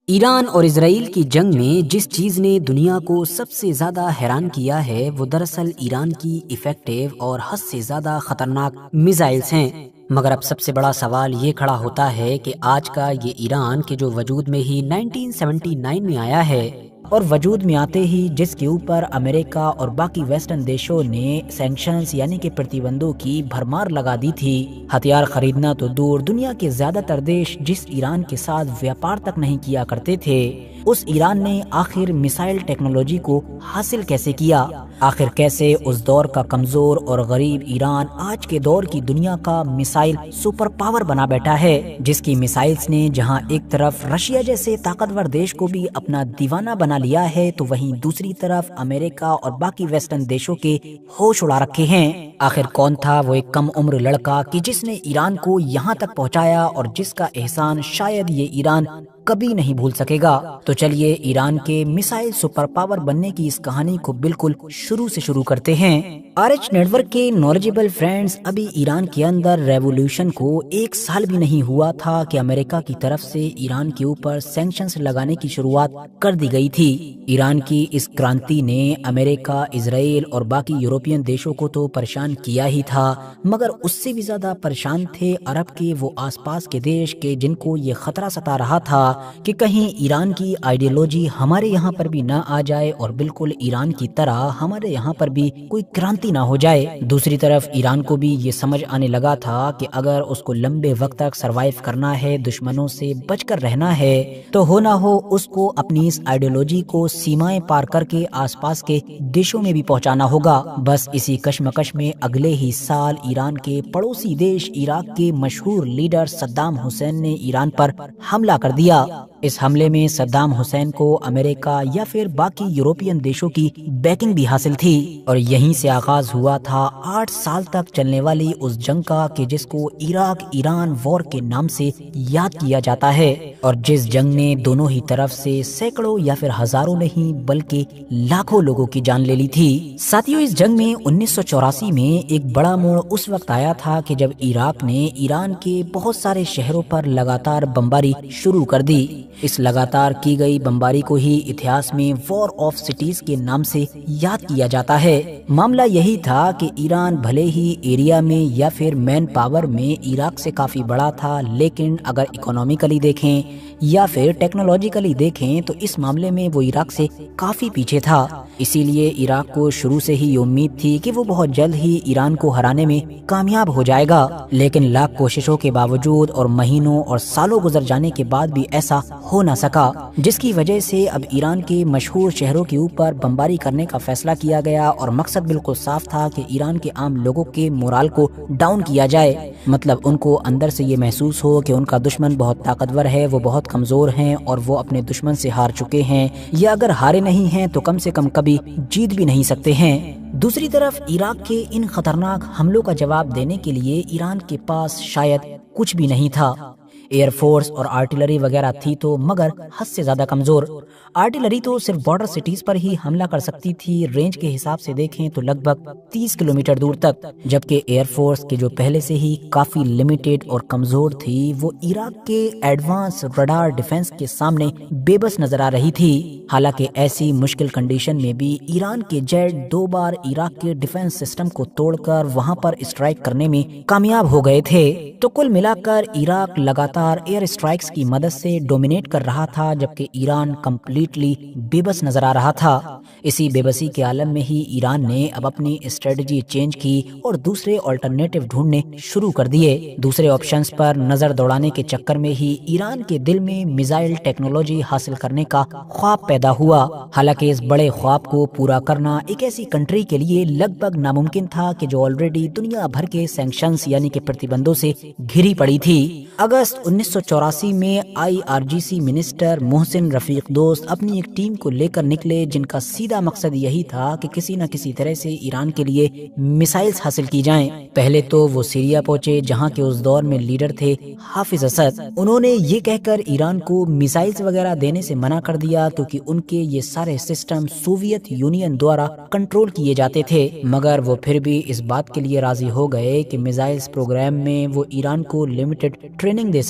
ایران اور اسرائیل کی جنگ میں جس چیز نے دنیا کو سب سے زیادہ حیران کیا ہے وہ دراصل ایران کی ایفیکٹو اور حد سے زیادہ خطرناک میزائلز ہیں۔ مگر اب سب سے بڑا سوال یہ کھڑا ہوتا ہے کہ آج کا یہ ایران کے جو وجود میں ہی 1979 میں آیا ہے اور وجود میں آتے ہی جس کے اوپر امریکہ اور باقی ویسٹرن دیشوں نے سینکشنز یعنی کہ پرتیبندوں کی بھرمار لگا دی تھی، ہتھیار خریدنا تو دور، دنیا کے زیادہ تر دیش جس ایران کے ساتھ ویاپار تک نہیں کیا کرتے تھے، اس ایران نے آخر میسائل ٹیکنالوجی کو حاصل کیسے کیا؟ آخر کیسے اس دور کا کمزور اور غریب ایران آج کے دور کی دنیا کا میسائل سپر پاور بنا بیٹھا ہے، جس کی میسائلز نے جہاں ایک طرف رشیا جیسے طاقتور دیش کو بھی اپنا دیوانہ بنا لیا ہے تو وہیں دوسری طرف امریکہ اور باقی ویسٹرن دیشوں کے ہوش اڑا رکھے ہیں۔ آخر کون تھا وہ ایک کم عمر لڑکا کہ جس نے ایران کو یہاں تک پہنچایا اور جس کا احسان شاید یہ ایران کبھی نہیں بھول سکے گا؟ تو چلیے ایران کے میسائل سپر پاور بننے کی اس کہانی کو بالکل شروع سے شروع کرتے ہیں۔ آر-ایچ نیٹ ورک کے نالجبل فرینڈز، ابھی ایران کے اندر ریولوشن کو 1 سال بھی نہیں ہوا تھا کہ امریکہ کی طرف سے ایران کے اوپر سینکشنز لگانے کی شروعات کر دی گئی تھی۔ ایران کی اس کرانتی نے امریکہ، اسرائیل اور باقی یورپین دیشوں کو تو پریشان کیا ہی تھا، مگر اس سے بھی زیادہ پریشان تھے عرب کے وہ آس پاس کے دیش کے جن کو یہ خطرہ ستا رہا تھا کہ کہیں ایران کی آئیڈیالوجی ہمارے یہاں پر بھی نہ آ جائے اور بالکل ایران کی طرح ہمارے یہاں پر بھی کوئی کرانتی نہ ہو جائے۔ دوسری طرف ایران کو بھی یہ سمجھ آنے لگا تھا کہ اگر اس کو لمبے وقت تک سروائیو کرنا ہے، دشمنوں سے بچ کر رہنا ہے، تو ہو نہ ہو اس کو اپنی اس آئیڈیالوجی کو سیمائیں پار کر کے آس پاس کے دیشوں میں بھی پہنچانا ہوگا۔ بس اسی کشمکش میں اگلے ہی سال ایران کے پڑوسی دیش عراق کے مشہور لیڈر صدام حسین نے ایران پر حملہ کر دیا۔ اس حملے میں صدام حسین کو امریکہ یا پھر باقی یورپین دیشوں کی بیکنگ بھی حاصل تھی اور یہیں سے آغاز ہوا تھا 8 سال تک چلنے والی اس جنگ کا کہ جس کو عراق ایران وار کے نام سے یاد کیا جاتا ہے، اور جس جنگ نے دونوں ہی طرف سے سینکڑوں یا پھر ہزاروں نہیں بلکہ لاکھوں لوگوں کی جان لے لی تھی۔ ساتھیوں، اس جنگ میں 1984 میں ایک بڑا موڑ اس وقت آیا تھا کہ جب عراق نے ایران کے بہت سارے شہروں پر لگاتار بمباری شروع کر دی۔ اس لگاتار کی گئی بمباری کو ہی اتہاس میں وار آف سٹیز کے نام سے یاد کیا جاتا ہے۔ معاملہ یہی تھا کہ ایران بھلے ہی ایریا میں یا پھر مین پاور میں عراق سے کافی بڑا تھا، لیکن اگر اکنامیکلی دیکھیں یا پھر ٹیکنالوجیکلی دیکھیں تو اس معاملے میں وہ عراق سے کافی پیچھے تھا۔ اسی لیے عراق کو شروع سے ہی یہ امید تھی کہ وہ بہت جلد ہی ایران کو ہرانے میں کامیاب ہو جائے گا، لیکن لاکھ کوششوں کے باوجود اور مہینوں اور سالوں گزر جانے کے بعد بھی ایسا ہو نہ سکا، جس کی وجہ سے اب ایران کے مشہور شہروں کے اوپر بمباری کرنے کا فیصلہ کیا گیا اور مقصد بالکل صاف تھا کہ ایران کے عام لوگوں کے مورال کو ڈاؤن کیا جائے، مطلب ان کو اندر سے یہ محسوس ہو کہ ان کا دشمن بہت طاقتور ہے، وہ بہت کمزور ہیں اور وہ اپنے دشمن سے ہار چکے ہیں، یا اگر ہارے نہیں ہیں تو کم سے کم کبھی جیت بھی نہیں سکتے ہیں۔ دوسری طرف عراق کے ان خطرناک حملوں کا جواب دینے کے لیے ایران کے پاس شاید کچھ بھی نہیں تھا۔ ایئر فورس اور آرٹلری وغیرہ تھی تو مگر حد سے زیادہ کمزور۔ آرٹلری تو صرف بارڈر سٹیز پر ہی حملہ کر سکتی تھی، رینج کے حساب سے دیکھیں تو لگ بھگ 30 کلومیٹر دور تک، جبکہ ایئر فورس کے جو پہلے سے ہی کافی لمیٹڈ اور کمزور تھی وہ عراق کے ایڈوانس رڈار ڈیفنس کے سامنے بے بس نظر آ رہی تھی۔ حالانکہ ایسی مشکل کنڈیشن میں بھی ایران کے جیٹ 2 بار عراق کے ڈیفنس سسٹم کو توڑ کر وہاں پر اسٹرائک کرنے میں کامیاب ہو گئے تھے۔ تو کل ملا کر عراق لگاتار ایئر اسٹرائکس کی مدد سے ڈومینیٹ کر رہا تھا، جبکہ ایران کمپلیٹلی بے بس نظر آ رہا تھا۔ اسی بے بسی کے عالم میں ہی ایران نے اب اپنی اسٹریٹجی چینج کی اور دوسرے آلٹرنیٹو ڈھونڈنے شروع کر دیے۔ دوسرے آپشنز پر نظر دوڑانے کے چکر میں ہی ایران کے دل میں میزائل ٹیکنالوجی حاصل کرنے کا خواب پیدا ہوا۔ حالانکہ اس بڑے خواب کو پورا کرنا ایک ایسی کنٹری کے لیے لگ بھگ ناممکن تھا کہ جو آلریڈی دنیا بھر کے سینکشنز یعنی کہ پرتیبندوں سے گھری پڑی تھی۔ اگست 1984 میں IRGC منسٹر محسن رفیق دوست اپنی ایک ٹیم کو لے کر نکلے جن کا سیدھا مقصد یہی تھا کہ کسی نہ کسی طرح سے ایران کے لیے میسائلز حاصل کی جائیں۔ پہلے تو وہ سیریا پہنچے جہاں کے اس دور میں لیڈر تھے حافظ اسد۔ انہوں نے یہ کہہ کر ایران کو میسائلز وغیرہ دینے سے منع کر دیا کیونکہ ان کے یہ سارے سسٹم سوویت یونین دوارا کنٹرول کیے جاتے تھے، مگر وہ پھر بھی اس بات کے لیے راضی ہو گئے کہ میسائلز پروگرام میں وہ ایران کو لمیٹڈ ٹریننگ دے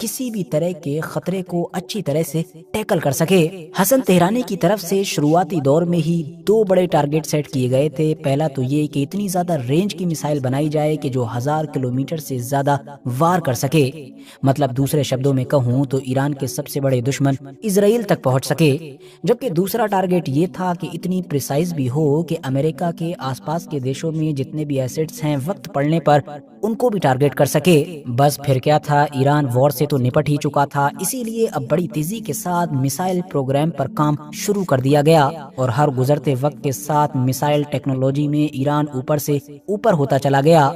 کسی بھی طرح کے خطرے کو اچھی طرح سے ٹیکل کر سکے۔ حسن تہرانی کی طرف سے شروعاتی دور میں ہی 2 بڑے ٹارگٹ سیٹ کیے گئے تھے۔ پہلا تو یہ کہ اتنی زیادہ رینج کی میسائل بنائی جائے کہ جو 1000 کلومیٹر سے زیادہ وار کر سکے، مطلب دوسرے شبدوں میں کہوں تو ایران کے سب سے بڑے دشمن اسرائیل تک پہنچ سکے۔ جبکہ دوسرا ٹارگٹ یہ تھا کہ اتنی پریسائز بھی ہو کہ امریکہ کے آس پاس کے دیشوں میں جتنے بھی ایسٹس ہیں وقت پڑنے پر ان کو بھی ٹارگٹ کر سکے۔ بس پھر کیا تھا، ایران وار سے تو نپٹ ہی چکا تھا، اسی لیے اب بڑی تیزی کے ساتھ میسائل پروگرام پر کام شروع کر دیا گیا، اور ہر گزرتے وقت کے ساتھ میسائل ٹیکنالوجی میں ایران اوپر سے اوپر ہوتا چلا گیا،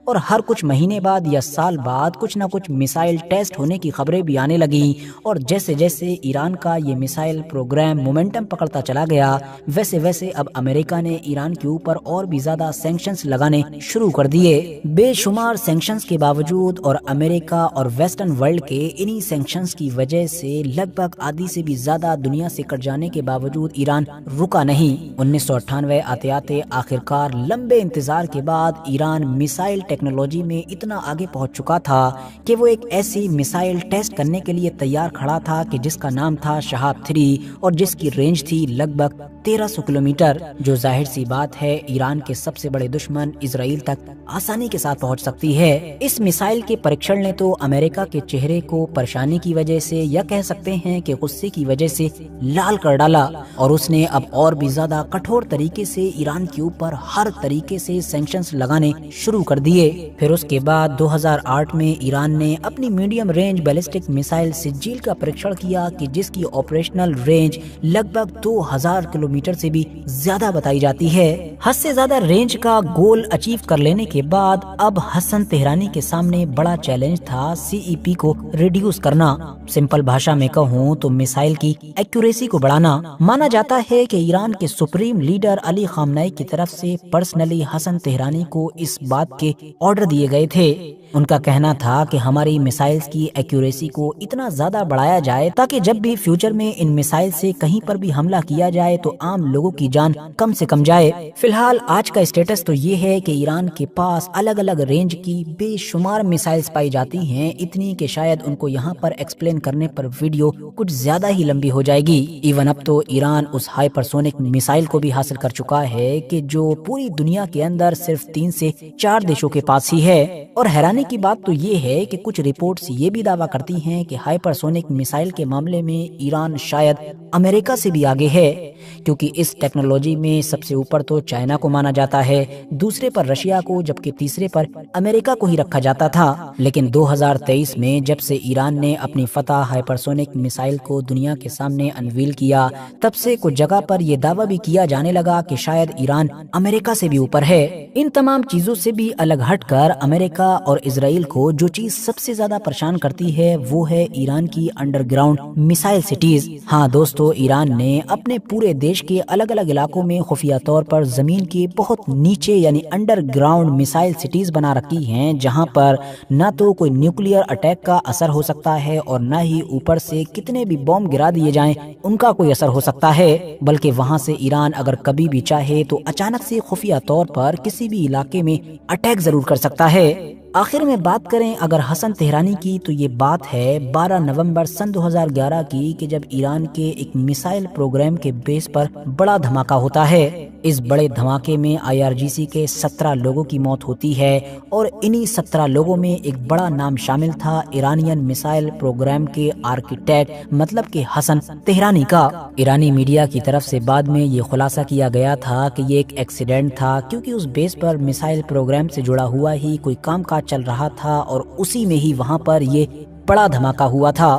اور ہر کچھ مہینے بعد یا سال بعد کچھ نہ کچھ میسائل ٹیسٹ ہونے کی خبریں بھی آنے لگیں، اور جیسے جیسے ایران کا یہ میسائل پروگرام مومنٹم پکڑتا چلا گیا، ویسے ویسے اب امریکہ نے ایران کے اوپر اور بھی زیادہ سینکشنز لگانے شروع کر دیے۔ بے شمار سینکشنز کے باوجود اور امریکہ اور ویسٹرن ورلڈ کے انہی سینکشنز کی وجہ سے لگ بھگ آدھی سے بھی زیادہ دنیا سے کٹ جانے کے باوجود ایران رکا نہیں۔ 1998 آتے آتے آخرکار لمبے انتظار کے بعد ایران میسائل ٹیکنالوجی میں اتنا آگے پہنچ چکا تھا کہ وہ ایک ایسی میسائل ٹیسٹ کرنے کے لیے تیار کھڑا تھا کہ جس کا نام تھا شہاب 3 اور جس کی رینج تھی لگ بھگ 1300 کلومیٹر، جو ظاہر سی بات ہے ایران کے سب سے بڑے دشمن اسرائیل تک آسانی کے ساتھ پہنچ سکتی ہے۔ اس میسائل کے پریکشن نے تو امریکہ کے چہرے کو پریشانی کی وجہ سے یا کہہ سکتے ہیں کہ غصے کی وجہ سے لال کر ڈالا، اور اس نے اب اور بھی زیادہ کٹھور طریقے سے ایران کے اوپر ہر طریقے سے سینکشنز لگانے شروع کر دیے۔ پھر اس کے بعد 2008 میں ایران نے اپنی میڈیم رینج بیلسٹک میسائل سجیل کا پریکشن کیا کہ جس کی آپریشنل رینج لگ بھگ 2000 کلومیٹر سے بھی زیادہ بتائی جاتی ہے۔ حد سے زیادہ رینج کا گول اچیو کر لینے کے بعد اب حسن تہرانی کے سامنے بڑا چیلنج تھا CEP کو ریڈیوس کرنا۔ سمپل بھاشا میں کہوں تو میسائل کی ایکوریسی کو بڑھانا۔ مانا جاتا ہے کہ ایران کے سپریم لیڈر علی خامنئی کی طرف سے پرسنلی حسن تہرانی کو اس بات کے آرڈر دیے گئے تھے۔ ان کا کہنا تھا کہ ہماری میسائلز کی ایکوریسی کو اتنا زیادہ بڑھایا جائے تاکہ جب بھی فیوچر میں ان میسائل سے کہیں پر بھی حملہ کیا جائے تو عام لوگوں کی جان کم سے کم جائے۔ فی الحال آج کا اسٹیٹس تو یہ ہے کہ ایران کے پاس الگ الگ رینج کی بے شمار میسائلز پائی جاتی ہیں، اتنی کہ شاید ان کو یہاں پر ایکسپلین کرنے پر ویڈیو کچھ زیادہ ہی لمبی ہو جائے گی۔ ایون اب تو ایران اس ہائپرسونک میسائل کو بھی حاصل کر چکا ہے کہ جو پوری دنیا کے اندر صرف 3 سے 4 دیشوں کے پاس ہی ہے، اور حیرانی کی بات تو یہ ہے کہ کچھ رپورٹس یہ بھی دعویٰ کرتی ہیں کہ ہائپرسونک میسائل کے معاملے میں ایران شاید امریکہ سے بھی آگے ہے، کیونکہ اس ٹیکنالوجی میں سب سے اوپر تو چائنا کو مانا جاتا ہے، دوسرے پر رشیا کو، جبکہ تیسرے پر امریکہ کو ہی رکھا جاتا تھا۔ لیکن 2023 میں جب سے ایران نے اپنی فتح ہائپرسونک میسائل کو دنیا کے سامنے انویل کیا، تب سے کچھ جگہ پر یہ دعویٰ بھی کیا جانے لگا کہ شاید ایران امریکہ سے بھی اوپر ہے۔ ان تمام چیزوں سے بھی الگ ہٹ کر امریکہ اور اسرائیل کو جو چیز سب سے زیادہ پریشان کرتی ہے وہ ہے ایران کی انڈر گراؤنڈ میسائل سٹیز۔ ہاں دوستو، ایران نے اپنے پورے دیش کے الگ الگ علاقوں میں خفیہ طور پر زمین کے بہت نیچے یعنی انڈر گراؤنڈ میسائل سٹیز بنا رکھی ہیں، جہاں پر نہ تو کوئی نیوکلیئر اٹیک کا اثر ہو سکتا ہے اور نہ ہی اوپر سے کتنے بھی بم گرا دیے جائیں ان کا کوئی اثر ہو سکتا ہے، بلکہ وہاں سے ایران اگر کبھی بھی چاہے تو اچانک سے خفیہ طور پر کسی بھی علاقے میں اٹیک ضرور کر سکتا ہے۔ آخر میں بات کریں اگر حسن تہرانی کی تو یہ بات ہے 12 نومبر سن 2011 کی کہ جب ایران کے ایک میسائل پروگرام کے بیس پر بڑا دھماکہ ہوتا ہے۔ اس بڑے دھماکے میں IRGC کے 17 لوگوں کی موت ہوتی ہے، اور انہی 17 لوگوں میں ایک بڑا نام شامل تھا ایرانین میسائل پروگرام کے آرکیٹیکٹ مطلب کہ حسن تہرانی کا۔ ایرانی میڈیا کی طرف سے بعد میں یہ خلاصہ کیا گیا تھا کہ یہ ایک ایکسیڈنٹ تھا، کیونکہ اس بیس پر میسائل پروگرام سے جڑا ہوا ہی کوئی کام کاج چل رہا تھا اور اسی میں ہی وہاں پر یہ بڑا دھماکہ ہوا تھا۔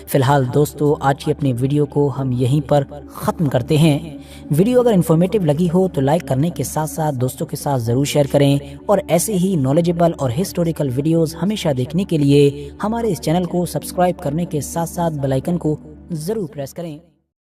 فی الحال دوستو، آج کی اپنی ویڈیو کو ہم یہیں پر ختم کرتے ہیں۔ ویڈیو اگر انفارمیٹیو لگی ہو تو لائک کرنے کے ساتھ ساتھ دوستوں کے ساتھ ضرور شیئر کریں، اور ایسے ہی نالجبل اور ہسٹوریکل ویڈیوز ہمیشہ دیکھنے کے لیے ہمارے اس چینل کو سبسکرائب کرنے کے ساتھ ساتھ بیل آئیکن کو ضرور پریس کریں۔